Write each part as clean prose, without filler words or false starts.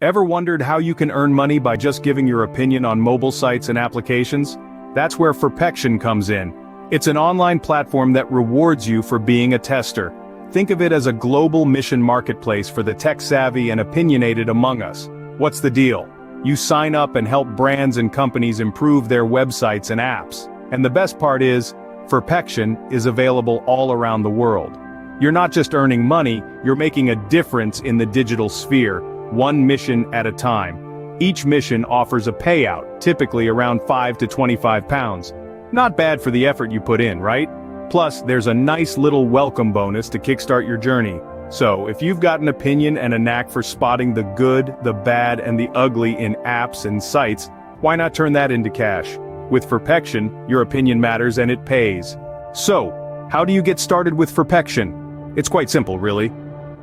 Ever wondered how you can earn money by just giving your opinion on mobile sites and applications? That's where Furpection comes in. It's an online platform that rewards you for being a tester. Think of it as a global mission marketplace for the tech-savvy and opinionated among us. What's the deal? You sign up and help brands and companies improve their websites and apps. And the best part is, Furpection is available all around the world. You're not just earning money, you're making a difference in the digital sphere, one mission at a time. Each mission offers a payout, typically around 5 to 25 pounds. Not bad for the effort you put in, right? Plus, there's a nice little welcome bonus to kickstart your journey. So, if you've got an opinion and a knack for spotting the good, the bad, and the ugly in apps and sites, why not turn that into cash? With Furpection, your opinion matters and it pays. So, how do you get started with Furpection? It's quite simple, really.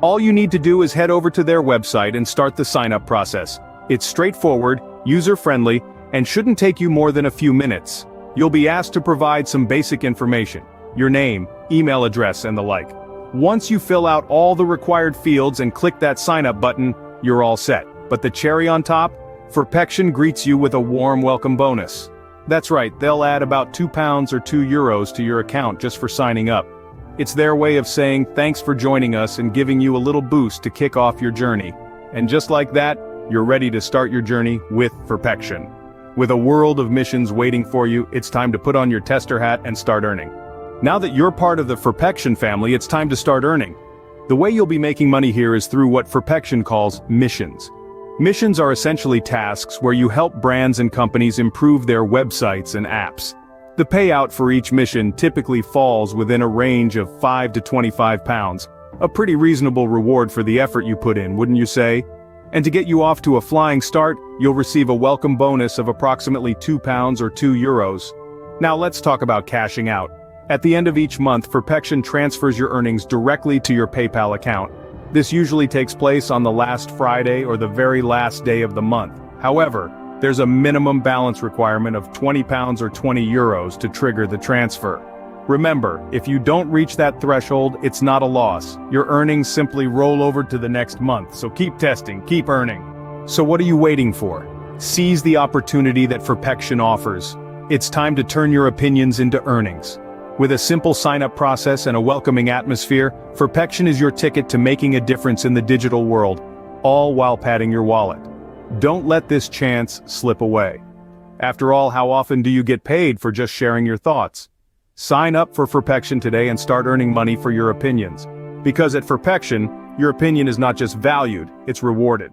All you need to do is head over to their website and start the sign-up process. It's straightforward, user-friendly, and shouldn't take you more than a few minutes. You'll be asked to provide some basic information, your name, email address, and the like. Once you fill out all the required fields and click that sign-up button, you're all set. But the cherry on top? Furpection greets you with a warm welcome bonus. That's right, they'll add about £2 or €2 to your account just for signing up. It's their way of saying thanks for joining us and giving you a little boost to kick off your journey. And just like that, you're ready to start your journey with Furpection. With a world of missions waiting for you, it's time to put on your tester hat and start earning. Now that you're part of the Furpection family, it's time to start earning. The way you'll be making money here is through what Furpection calls missions. Missions are essentially tasks where you help brands and companies improve their websites and apps. The payout for each mission typically falls within a range of 5 to 25 pounds. A pretty reasonable reward for the effort you put in, wouldn't you say? And to get you off to a flying start, you'll receive a welcome bonus of approximately £2 or €2. Now let's talk about cashing out. At the end of each month, Furpection transfers your earnings directly to your PayPal account. This usually takes place on the last Friday or the very last day of the month. However, there's a minimum balance requirement of £20 or €20 to trigger the transfer. Remember, if you don't reach that threshold, it's not a loss. Your earnings simply roll over to the next month, so keep testing, keep earning. So what are you waiting for? Seize the opportunity that Furpection offers. It's time to turn your opinions into earnings. With a simple sign-up process and a welcoming atmosphere, Furpection is your ticket to making a difference in the digital world, all while padding your wallet. Don't let this chance slip away. After all, how often do you get paid for just sharing your thoughts? Sign up for Furpection today and start earning money for your opinions. Because at Furpection, your opinion is not just valued, it's rewarded.